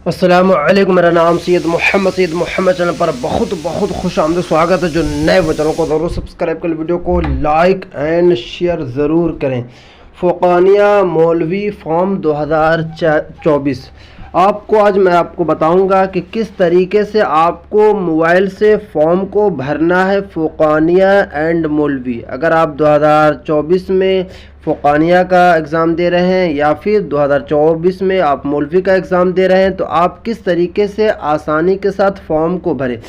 अस्सलामुअलैकुम, मेरा नाम सैयद मोहम्मद चैनल पर बहुत बहुत खुश आमदीद स्वागत है। जो नए वो चैनल को ज़रूर सब्सक्राइब करें, वीडियो को लाइक एंड शेयर ज़रूर करें। फ़ोक़ानिया मौलवी फॉर्म 2024 आपको आज मैं आपको बताऊंगा कि किस तरीके से आपको मोबाइल से फॉर्म को भरना है। फ़ोक़ानिया एंड मौलवी, अगर आप 2024 में फ़ोक़ानिया का एग्ज़ाम दे रहे हैं या फिर 2024 में आप मौलवी का एग्ज़ाम दे रहे हैं, तो आप किस तरीके से आसानी के साथ फॉर्म को भरें।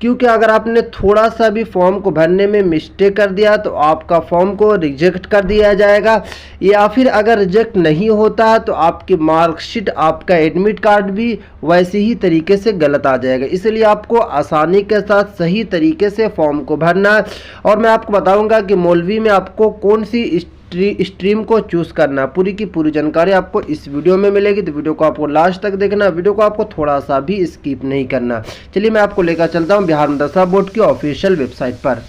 क्योंकि अगर आपने थोड़ा सा भी फॉर्म को भरने में मिस्टेक कर दिया तो आपका फॉर्म को रिजेक्ट कर दिया जाएगा, या फिर अगर रिजेक्ट नहीं होता है तो आपकी मार्कशीट, आपका एडमिट कार्ड भी वैसे ही तरीके से गलत आ जाएगा। इसलिए आपको आसानी के साथ सही तरीके से फॉर्म को भरना है। और मैं आपको बताऊंगा कि मौलवी में आपको कौन सी स्ट्रीम को चूज़ करना, पूरी की पूरी जानकारी आपको इस वीडियो में मिलेगी। तो वीडियो को आपको लास्ट तक देखना, वीडियो को आपको थोड़ा सा भी स्किप नहीं करना। चलिए मैं आपको लेकर चलता हूं बिहार मदरसा बोर्ड की ऑफिशियल वेबसाइट पर।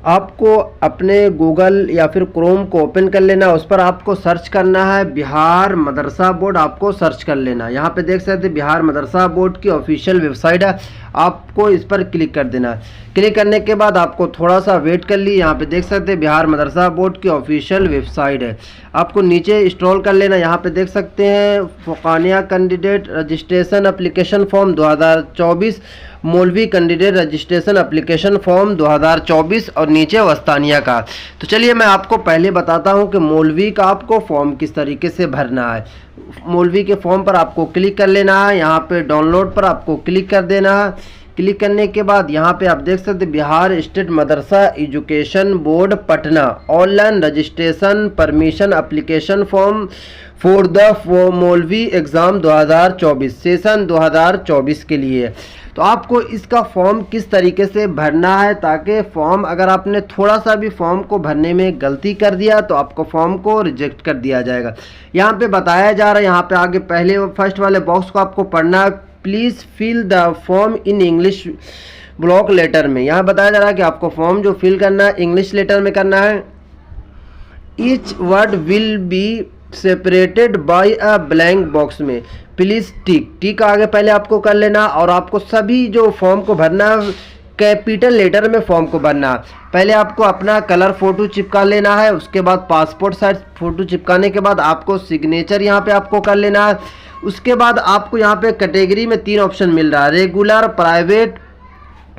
आपको अपने गूगल या फिर क्रोम को ओपन कर लेना, उस पर आपको सर्च करना है बिहार मदरसा बोर्ड, आपको सर्च कर लेना। यहाँ पे देख सकते हैं बिहार मदरसा बोर्ड की ऑफिशियल वेबसाइट है, आपको इस पर क्लिक कर देना है। क्लिक करने के बाद आपको थोड़ा सा वेट कर ली। यहाँ पे देख सकते हैं बिहार मदरसा बोर्ड की ऑफिशियल वेबसाइट है, आपको नीचे स्क्रॉल कर लेना। यहाँ पे देख सकते हैं फ़ोक़ानिया कैंडिडेट रजिस्ट्रेशन एप्लीकेशन फॉर्म 2024, मौलवी कैंडिडेट रजिस्ट्रेशन एप्लीकेशन फॉर्म 2024 और नीचे वस्तानिया का। तो चलिए मैं आपको पहले बताता हूं कि मौलवी का आपको फॉर्म किस तरीके से भरना है। मौलवी के फॉर्म पर आपको क्लिक कर लेना है, यहाँ पे डाउनलोड पर आपको क्लिक कर देना है। क्लिक करने के बाद यहाँ पे आप देख सकते हैं Bihar state Madrasa education board Patna online registration permission application form for the मौलवी एग्ज़ाम 2024 सेशन 2024 के लिए। तो आपको इसका फॉर्म किस तरीके से भरना है, ताकि फॉर्म अगर आपने थोड़ा सा भी फॉर्म को भरने में गलती कर दिया तो आपको फॉर्म को रिजेक्ट कर दिया जाएगा। यहाँ पे बताया जा रहा है, यहाँ पे आगे पहले फर्स्ट वाले बॉक्स को आपको पढ़ना है। Please fill the form in English block letter में। यहाँ बताया जा रहा है कि आपको फॉर्म जो फिल करना है इंग्लिश लेटर में करना है। Each word will be separated by a blank box में प्लीज़ टिक आगे पहले आपको कर लेना। और आपको सभी जो फॉर्म को भरना कैपिटल लेटर में फॉर्म को भरना। पहले आपको अपना कलर फ़ोटो चिपका लेना है, उसके बाद पासपोर्ट साइज फ़ोटो चिपकाने के बाद आपको सिग्नेचर यहाँ पे आपको कर लेना है। उसके बाद आपको यहाँ पे कैटेगरी में 3 ऑप्शन मिल रहा है, रेगुलर, प्राइवेट।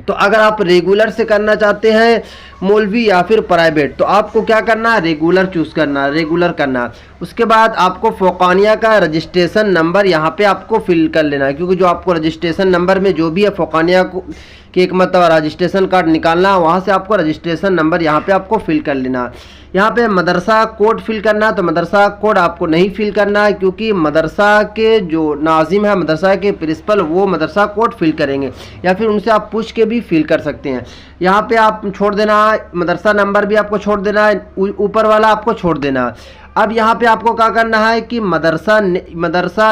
तो अगर आप रेगुलर से करना चाहते हैं मौलवी या फिर प्राइवेट, तो आपको क्या करना है, रेगुलर चूज़ करना, रेगुलर करना। उसके बाद आपको फ़ोक़ानिया का रजिस्ट्रेशन नंबर यहाँ पे आपको फिल कर लेना है, क्योंकि जो आपको रजिस्ट्रेशन नंबर में जो भी है फ़ोक़ानिया को कि एक मतलब रजिस्ट्रेशन कार्ड निकालना, वहाँ से आपको रजिस्ट्रेशन नंबर यहाँ पे आपको फिल कर लेना। यहाँ पे मदरसा कोड फिल करना, तो मदरसा कोड आपको नहीं फिल करना है, क्योंकि मदरसा के जो नाजिम है, मदरसा के प्रिंसिपल, वो मदरसा कोड फिल करेंगे, या फिर उनसे आप पूछ के भी फिल कर सकते हैं। यहाँ पे आप छोड़ देना है, मदरसा नंबर भी आपको छोड़ देना है, ऊपर वाला आपको छोड़ देना है। अब यहाँ पे आपको क्या करना है कि मदरसा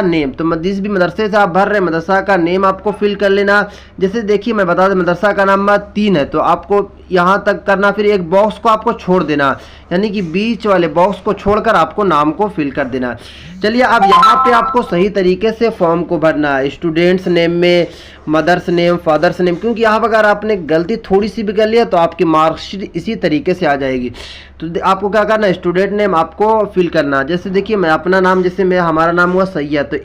नेम, तो जिस भी मदरसे से आप भर रहे हैं मदरसा का नेम आपको फिल कर लेना। जैसे देखिए मैं बता दें, मदरसा का नंबर 3 है, तो आपको यहाँ तक करना, फिर एक बॉक्स को आपको छोड़ देना, यानी कि बीच वाले बॉक्स को छोड़कर आपको नाम को फिल कर देना। चलिए अब यहाँ पे आपको सही तरीके से फॉर्म को भरना है, स्टूडेंट्स नेम में मदर्स नेम, फादर्स नेम, क्योंकि यहाँ पर अगर आपने गलती थोड़ी सी भी कर लिया तो आपकी मार्कशीट इसी तरीके से आ जाएगी। तो आपको क्या करना है, स्टूडेंट नेम आपको फिल करना। जैसे देखिए मैं अपना नाम, जैसे हमारा नाम हुआ सैयद, तो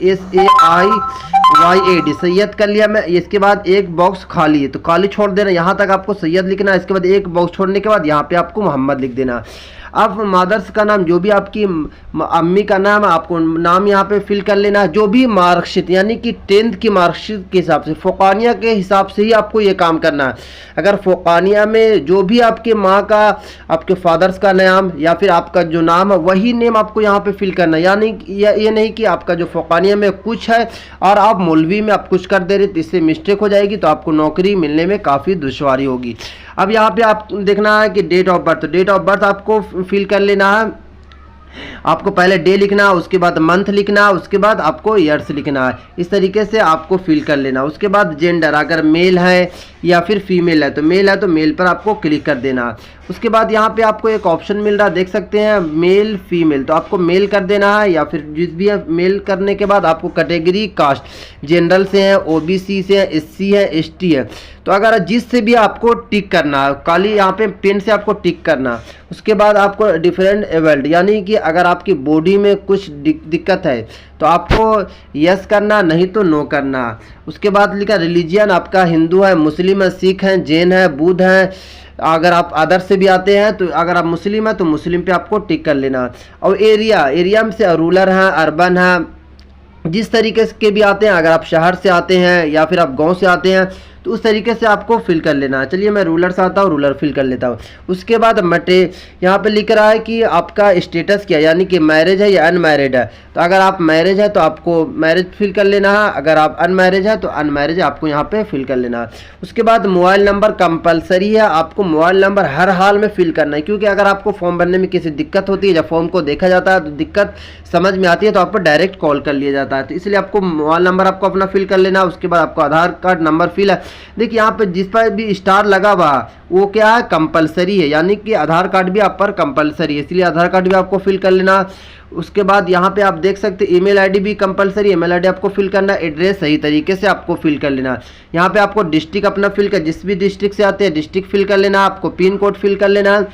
SAIYAD सैयद कर लिया मैं। इसके बाद एक बॉक्स खाली है, तो खाली छोड़ देना, यहाँ तक आपको सैयद लिखना है। इसके बाद एक बॉक्स छोड़ने के बाद यहाँ पे आपको मोहम्मद लिख देना। अब मदर्स का नाम, जो भी आपकी अम्मी का नाम है, आपको नाम यहाँ पे फिल कर लेना। जो भी मार्कशीट, यानी कि 10th की मार्कशीट के हिसाब से, फ़ोक़ानिया के हिसाब से ही आपको ये काम करना है। अगर फ़ोक़ानिया में जो भी आपके माँ का, आपके फादर्स का नाम या फिर आपका जो नाम है वही नेम आपको यहाँ पे फिल करना है। यानी ये नहीं कि आपका जो फ़ोक़ानिया में कुछ है और आप मौलवी में आप कुछ कर दे रहे, तो इससे मिस्टेक हो जाएगी, तो आपको नौकरी मिलने में काफ़ी दुश्वारी होगी। अब यहाँ पे आप देखना है कि डेट ऑफ बर्थ, तो डेट ऑफ बर्थ आपको फिल कर लेना है। आपको पहले डे लिखना, उसके बाद मंथ लिखना, उसके बाद आपको ईयर्स लिखना है। इस तरीके से आपको फिल कर लेना। उसके बाद जेंडर, अगर मेल है या फिर फीमेल है तो मेल पर आपको क्लिक कर देना। उसके बाद यहाँ पे आपको एक ऑप्शन मिल रहा है, देख सकते हैं मेल फीमेल, तो आपको मेल कर देना है या फिर जिस भी है। मेल करने के बाद आपको कैटेगरी कास्ट जनरल से है, ओबीसी से है, एससी है, एसटी है, तो अगर जिस से भी आपको टिक करना है, खाली यहाँ पे पेन से आपको टिक करना। उसके बाद आपको डिफरेंट एबल्ड, यानी कि अगर आपकी बॉडी में कुछ दिक्कत है तो आपको यस करना, नहीं तो नो करना। उसके बाद लिखा रिलीजियन आपका हिंदू है, मुस्लिम है, सिख है, जैन है, बुद्ध है। अगर आप अदर से भी आते हैं तो अगर आप मुस्लिम है तो मुस्लिम पे आपको टिक कर लेना। और एरिया में से रूरल है, अर्बन है, जिस तरीके के भी आते हैं, अगर आप शहर से आते हैं या फिर आप गांव से आते हैं तो उस तरीके से आपको फिल कर लेना है। चलिए मैं रूलर से आता हूँ, रूलर फिल कर लेता हूँ। उसके बाद यहाँ पे लिख रहा है कि आपका स्टेटस क्या है, यानी कि मैरिज है या अनमैरिड है। तो अगर आप मैरिज है तो आपको मैरिज फिल कर लेना है, अगर आप अनमैरिज है तो अनमैरिज आपको यहाँ पे फिल कर लेना है। उसके बाद मोबाइल नंबर कंपलसरी है, आपको मोबाइल नंबर हर हाल में फिल करना है, क्योंकि अगर आपको फॉर्म भरने में किसी दिक्कत होती है, जब फॉर्म को देखा जाता है तो दिक्कत समझ में आती है तो आपको डायरेक्ट कॉल कर लिया जाता है, तो इसलिए आपको मोबाइल नंबर आपको अपना फिल कर लेना। उसके बाद आपको आधार कार्ड नंबर फिल है, देखिए यहाँ पे जिस पर भी स्टार लगा हुआ वो क्या है, कंपलसरी है, यानी कि आधार कार्ड भी आप पर कंपलसरी है, इसलिए आधार कार्ड भी आपको फिल कर लेना। उसके बाद यहाँ पे आप देख सकते हैं ईमेल आईडी भी कंपलसरी, ईमेल आईडी आपको फिल करना, एड्रेस सही तरीके से आपको फिल कर लेना। यहाँ पे आपको डिस्ट्रिक्ट अपना फिल कर, जिस भी डिस्ट्रिक्ट से आते हैं डिस्ट्रिक्ट फिल कर लेना, आपको पिन कोड फिल कर लेना।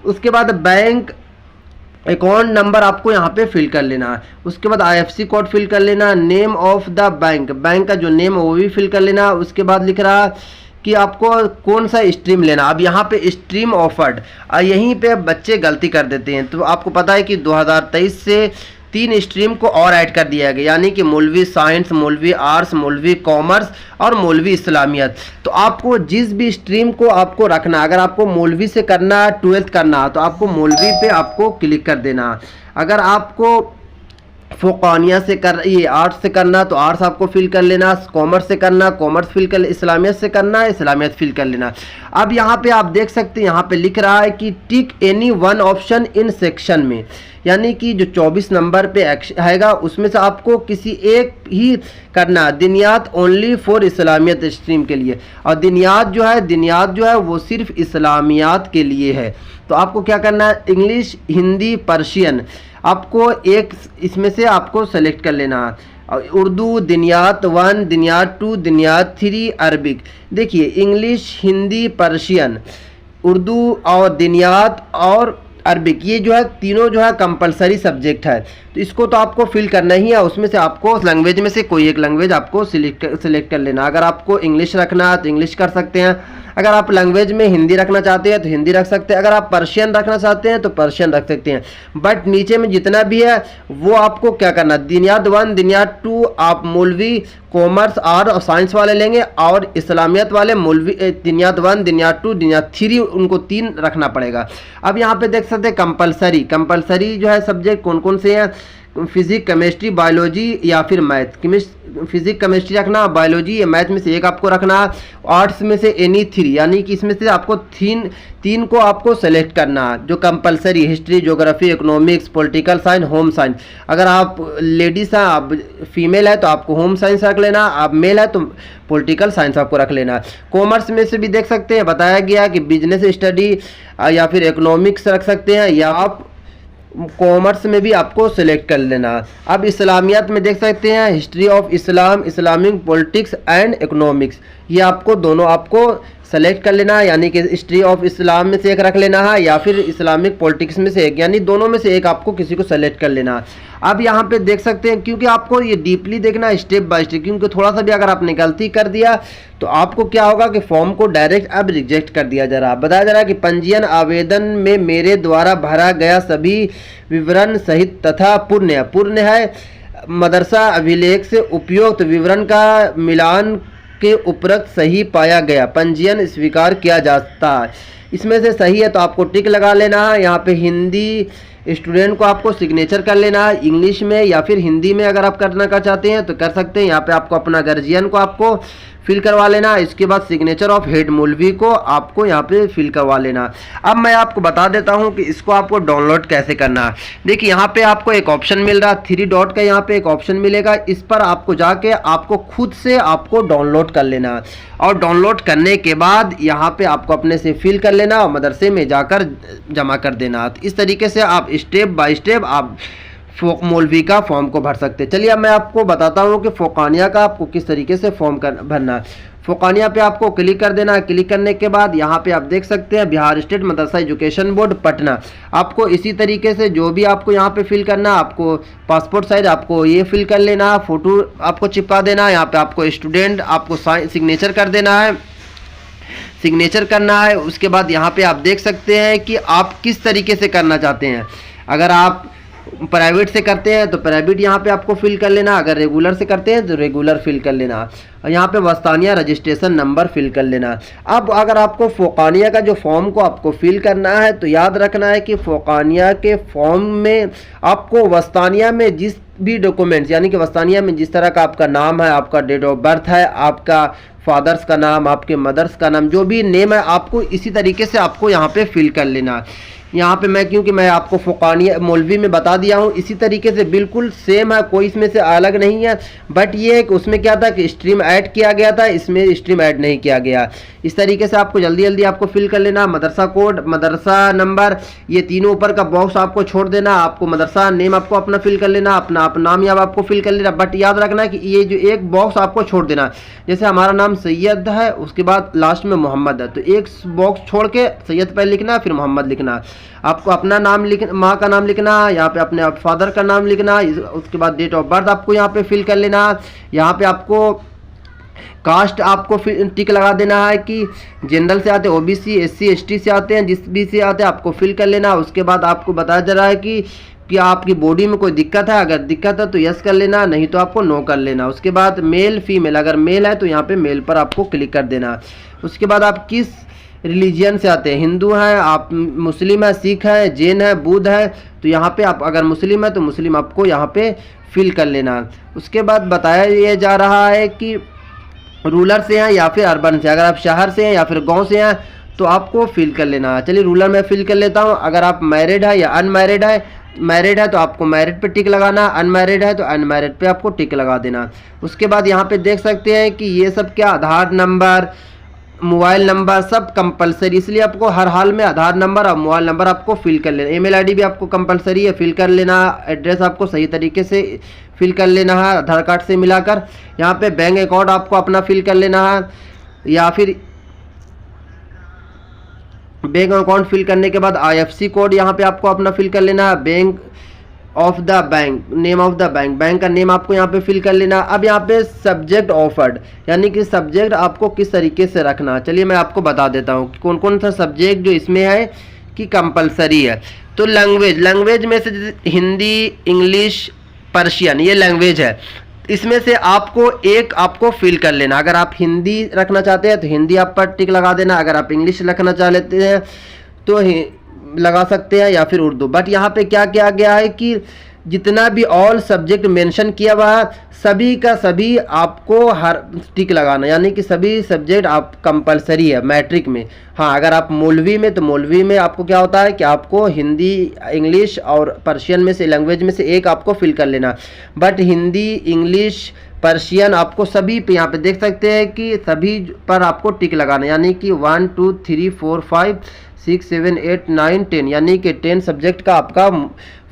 उसके बाद बैंक अकाउंट नंबर आपको यहाँ पे फिल कर लेना है। उसके बाद आईएफएससी कोड फिल कर लेना, name of the bank, bank का जो नेम है वो भी फिल कर लेना। उसके बाद लिख रहा कि आपको कौन सा स्ट्रीम लेना। अब यहाँ पे स्ट्रीम ऑफर्ड, यहीं पे बच्चे गलती कर देते हैं। तो आपको पता है कि 2023 से 3 स्ट्रीम को और ऐड कर दिया गया, यानी कि मौलवी साइंस, मौलवी आर्ट्स, मौलवी कॉमर्स और मौलवी इस्लामियत। तो आपको जिस भी स्ट्रीम को आपको रखना, अगर आपको मौलवी से करना है, 12th करना है, तो आपको मौलवी पे आपको क्लिक कर देना। अगर आपको फ़ुक़ानिया से ये आर्ट्स से करना तो आर्ट्स आपको फिल कर लेना, कॉमर्स से करना कॉमर्स फिल कर, इस्लामियत से करना इस्लामियत फिल कर लेना। अब यहाँ पे आप देख सकते हैं यहाँ पे लिख रहा है कि tick any one option in section में, यानी कि जो 24 नंबर पे आएगा उसमें से आपको किसी एक ही करना। दिनियात ओनली फॉर इस्लामियत स्ट्रीम के लिए, और दिनियात जो है वो सिर्फ इस्लामियात के लिए है। तो आपको क्या करना है, इंग्लिश, हिंदी, पर्शियन, आपको एक इसमें से आपको सेलेक्ट कर लेना। उर्दू दिनियात 1, दिनियात 2, दिनियात 3, अरबिक। देखिए इंग्लिश, हिंदी, पर्शियन, उर्दू और दिनियात और अरबिक, ये जो है तीनों जो है कंपलसरी सब्जेक्ट है, तो इसको तो आपको फिल करना ही है। उसमें से आपको लैंग्वेज में से कोई एक लैंग्वेज आपको सिलेक्ट कर लेना। अगर आपको इंग्लिश रखना है तो इंग्लिश कर सकते हैं, अगर आप लैंग्वेज में हिंदी रखना चाहते हैं तो हिंदी रख सकते हैं, अगर आप पर्शियन रखना चाहते हैं तो पर्शियन रख सकते हैं। बट नीचे में जितना भी है वो आपको क्या करना, दिनियात 1, दिनियात 2 आप मौलवी कॉमर्स और साइंस वाले लेंगे, और इस्लामियत वाले मौलवी दिनियात 1, दिनियात 2, दिनियात 3, उनको 3 रखना पड़ेगा। अब यहाँ पे देख सकते हैं कंपलसरी जो है सब्जेक्ट कौन कौन से हैं, फिजिक्स, केमिस्ट्री, बायोलॉजी या फिर मैथ। फिजिक्स केमिस्ट्री रखना, बायोलॉजी या मैथ में से एक आपको रखना, आर्ट्स में से एनी 3, यानी कि इसमें से आपको तीन को आपको सेलेक्ट करना है जो compulsory, history, geography, economics, political science, home science. अगर आप लेडीज़ हैं, आप फीमेल है तो आपको होम साइंस रख लेना, आप मेल है तो पॉलिटिकल साइंस आपको रख लेना। कॉमर्स में से भी देख सकते हैं बताया गया कि बिजनेस स्टडी या फिर इकोनॉमिक्स रख सकते हैं, या आप कॉमर्स में भी आपको सिलेक्ट कर लेना। अब इस्लामियत में देख सकते हैं history of Islam, Islamic politics and economics, ये आपको दोनों आपको सेलेक्ट कर लेना है, यानी कि हिस्ट्री ऑफ इस्लाम में से एक रख लेना है या फिर इस्लामिक पॉलिटिक्स में से एक, यानी दोनों में से एक आपको किसी को सेलेक्ट कर लेना है। अब यहाँ पे देख सकते हैं, क्योंकि आपको ये डीपली देखना है स्टेप बाय स्टेप, क्योंकि थोड़ा सा भी अगर आपने गलती कर दिया तो आपको क्या होगा कि फॉर्म को डायरेक्ट अब रिजेक्ट कर दिया जा रहा है। बताया जा रहा है कि पंजीयन आवेदन में मेरे द्वारा भरा गया सभी विवरण सहित तथा पूर्ण है मदरसा अभिलेख से उपयुक्त विवरण का मिलान के उपरोक्त सही पाया गया, पंजीयन स्वीकार किया जाता है। इसमें से सही है तो आपको टिक लगा लेना है। यहाँ पे हिंदी स्टूडेंट को आपको सिग्नेचर कर लेना है इंग्लिश में या फिर हिंदी में। अगर आप करना का चाहते हैं तो कर सकते हैं। यहाँ पे आपको अपना गार्जियन को आपको फिल करवा लेना। इसके बाद सिग्नेचर ऑफ हेड मौलवी को आपको यहाँ पे फिल करवा लेना। अब मैं आपको बता देता हूँ कि इसको आपको डाउनलोड कैसे करना है। देखिए यहाँ पे आपको एक ऑप्शन मिल रहा है, 3 डॉट का यहाँ पे एक ऑप्शन मिलेगा। इस पर आपको जाके आपको खुद से आपको डाउनलोड कर लेना है और डाउनलोड करने के बाद यहाँ पे आपको अपने से फिल कर लेना और मदरसे में जाकर जमा कर देना। तो इस तरीके से आप स्टेप बाय स्टेप आप मौलवी का फॉर्म को भर सकते हैं। चलिए अब मैं आपको बताता हूँ कि फ़ोकानिया का आपको किस तरीके से फॉर्म भरना है। फ़ोकानिया पे आपको क्लिक कर देना है। क्लिक करने के बाद यहाँ पे आप देख सकते हैं बिहार स्टेट मदरसा एजुकेशन बोर्ड पटना। आपको इसी तरीके से जो भी आपको यहाँ पे फिल करना, आपको पासपोर्ट साइज आपको ये फिल कर लेना, फ़ोटो आपको चिपका देना। यहाँ पे आपको स्टूडेंट आपको सिग्नेचर कर देना है, सिग्नेचर करना है। उसके बाद यहाँ पे आप देख सकते हैं कि आप किस तरीके से करना चाहते हैं। अगर आप प्राइवेट से करते हैं तो प्राइवेट यहाँ पे आपको फिल कर लेना, अगर रेगुलर से करते हैं तो रेगुलर फिल कर लेना और यहाँ पे वस्तानिया रजिस्ट्रेशन नंबर फिल कर लेना। अब अगर आपको फ़ोकानिया का जो फॉर्म को आपको फिल करना है तो याद रखना है कि फ़ोकानिया के फॉर्म में आपको वस्तानिया में जिस भी डॉक्यूमेंट्स, यानी कि वस्तानिया में जिस तरह का आपका नाम है, आपका डेट ऑफ बर्थ है, आपका फादर्स का नाम, आपके मदर्स का नाम, जो भी नेम है आपको इसी तरीके से आपको यहाँ पे फिल कर लेना। यहाँ पे मैं क्योंकि मैं आपको फ़ोकानिया मौलवी में बता दिया हूँ, इसी तरीके से बिल्कुल सेम है, कोई इसमें से अलग नहीं है। बट ये है कि उसमें क्या था कि स्ट्रीम ऐड किया गया था, इसमें स्ट्रीम ऐड नहीं किया गया। इस तरीके से आपको जल्दी जल्दी आपको फिल कर लेना। मदरसा कोड, मदरसा नंबर, ये तीनों ऊपर का बॉक्स आपको छोड़ देना। आपको मदरसा नेम आपको अपना फिल कर लेना, अपना नाम या आपको फिल कर लेना। बट याद रखना कि ये जो एक बॉक्स आपको छोड़ देना, जैसे हमारा नाम सैयद है, उसके बाद लास्ट में मोहम्मद है, तो एक बॉक्स छोड़ के सैयद पहले लिखना फिर मोहम्मद लिखना। आपको अपना नाम लिखना, माँ का नाम लिखना, यहाँ पे अपने फादर का नाम लिखना। उसके बाद डेट ऑफ बर्थ आपको यहाँ पे फिल कर लेना। यहाँ पे आपको कास्ट आपको टिक लगा देना है कि जनरल से आते हैं, ओबीसी, एससी, एसटी से आते हैं, जिस भी से आते हैं आपको फिल कर लेना। उसके बाद आपको बताया जा रहा है कि आपकी बॉडी में कोई दिक्कत है, अगर दिक्कत है तो यस कर लेना, नहीं तो आपको नो कर लेना। उसके बाद मेल फीमेल, अगर मेल है तो यहाँ पे मेल पर आपको क्लिक कर देना। उसके बाद आप किस रिलीजियन से आते हैं, हिंदू हैं, आप मुस्लिम है, सिख है, जैन है, बुद्ध है, तो यहाँ पे आप अगर मुस्लिम है तो मुस्लिम आपको यहाँ पे फिल कर लेना। उसके बाद बताया ये जा रहा है कि रूरल से हैं या फिर अर्बन से, अगर आप शहर से हैं या फिर गांव से हैं तो आपको फिल कर लेना। चलिए रूरल में फिल कर लेता हूं। अगर आप मैरिड है या अनमैरिड है, मैरिड है तो आपको मैरिड पे टिक लगाना, अनमैरिड है तो अनमैरिड पे आपको टिक लगा देना। उसके बाद यहाँ पे देख सकते हैं कि ये सब क्या, आधार नंबर, मोबाइल नंबर सब कंपलसरी, इसलिए आपको हर हाल में आधार नंबर और मोबाइल नंबर आपको फिल कर लेना। ईमेल आईडी भी आपको कंपलसरी है, फिल कर लेना। एड्रेस आपको सही तरीके से फिल कर लेना है आधार कार्ड से मिलाकर। यहाँ पे बैंक अकाउंट आपको अपना फिल कर लेना है, या फिर बैंक अकाउंट फिल करने के बाद IFSC कोड यहाँ पे आपको अपना फिल कर लेना है। Bank of the bank, name of the bank, bank का नेम आपको यहाँ पे फिल कर लेना। अब यहाँ पे सब्जेक्ट ऑफर्ड, यानी कि सब्जेक्ट आपको किस तरीके से रखना। चलिए मैं आपको बता देता हूँ कि कौन कौन सा सब्जेक्ट जो इसमें है कि कंपलसरी है। तो लैंग्वेज में से हिंदी, इंग्लिश, पर्शियन, ये लैंग्वेज है। इसमें से आपको फिल कर लेना। अगर आप हिंदी रखना चाहते हैं तो हिंदी आप पर टिक लगा देना, अगर आप इंग्लिश रखना चाह लेते हैं तो लगा सकते हैं, या फिर उर्दू। बट यहाँ पे क्या किया गया है कि जितना भी ऑल सब्जेक्ट मेंशन किया हुआ है सभी का सभी आपको हर टिक लगाना, यानी कि सभी सब्जेक्ट आप कंपलसरी है मैट्रिक में। हाँ, अगर आप मौलवी में तो मौलवी में आपको क्या होता है कि आपको हिंदी, इंग्लिश और पर्शियन में से लैंग्वेज में से एक आपको फिल कर लेना। बट हिंदी, इंग्लिश, पर्शियन आपको सभी पे यहाँ पे देख सकते हैं कि सभी पर आपको टिक लगाना, यानी कि 1 2 3 4 5 6 7 8 9 10, यानी कि 10 सब्जेक्ट का आपका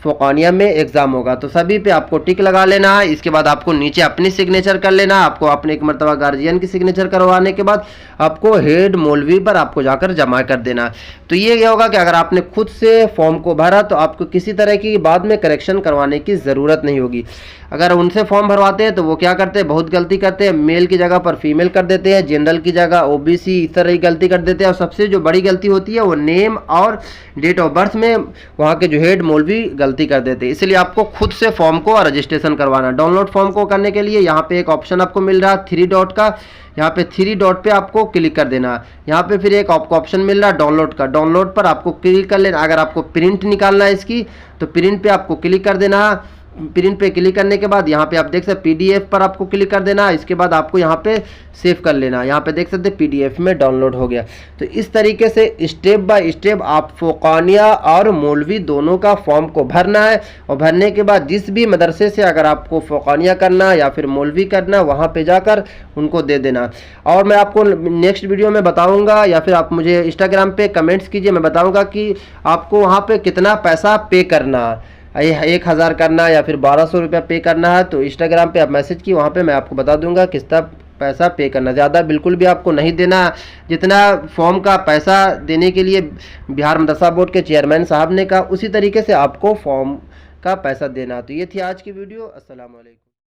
फ़ोकानिया में एग्ज़ाम होगा। तो सभी पे आपको टिक लगा लेना है। इसके बाद आपको नीचे अपनी सिग्नेचर कर लेना। आपको अपने एक मरतबा गार्जियन की सिग्नेचर करवाने के बाद आपको हेड मौलवी पर आपको जाकर जमा कर देना। तो ये होगा कि अगर आपने खुद से फॉर्म को भरा तो आपको किसी तरह की बाद में करेक्शन करवाने की ज़रूरत नहीं होगी। अगर उनसे फॉर्म भरवाते हैं तो वो क्या करते हैं, बहुत गलती करते हैं, मेल की जगह पर फीमेल कर देते हैं, जनरल की जगह ओबीसी, इस तरह की गलती कर देते हैं। और सबसे जो बड़ी गलती होती है वो नेम और डेट ऑफ बर्थ में वहाँ के जो हेड मौलवी गलती कर देते हैं। इसलिए आपको खुद से फॉर्म को रजिस्ट्रेशन करवाना। डाउनलोड फॉर्म को करने के लिए यहाँ पे एक ऑप्शन आपको मिल रहा है 3 डॉट का, यहाँ पे 3 डॉट पे आपको क्लिक कर देना। यहाँ पे फिर एक आपको ऑप्शन मिल रहा है डाउनलोड का, डाउनलोड पर आपको क्लिक कर लेना। अगर आपको प्रिंट निकालना है इसकी तो प्रिंट पे आपको क्लिक कर देना। प्रिंट पे क्लिक करने के बाद यहाँ पे आप देख सकते पीडीएफ पर आपको क्लिक कर देना। इसके बाद आपको यहाँ पे सेव कर लेना। यहाँ पे देख सकते पीडीएफ में डाउनलोड हो गया। तो इस तरीके से स्टेप बाय स्टेप आप फोकानिया और मौलवी दोनों का फॉर्म को भरना है। और भरने के बाद जिस भी मदरसे से अगर आपको फोकानिया करना या फिर मौलवी करना, वहाँ पे जाकर उनको दे देना। और मैं आपको नेक्स्ट वीडियो में बताऊँगा, या फिर आप मुझे इंस्टाग्राम पे कमेंट्स कीजिए, मैं बताऊँगा कि आपको वहाँ पे कितना पैसा पे करना है, 1000 करना या फिर 1200 रुपया पे करना है। तो इंस्टाग्राम पे आप मैसेज की, वहाँ पे मैं आपको बता दूंगा कितना पैसा पे करना। ज़्यादा बिल्कुल भी आपको नहीं देना। जितना फॉर्म का पैसा देने के लिए बिहार मदरसा बोर्ड के चेयरमैन साहब ने कहा, उसी तरीके से आपको फॉर्म का पैसा देना। तो ये थी आज की वीडियो। अस्सलाम वालेकुम।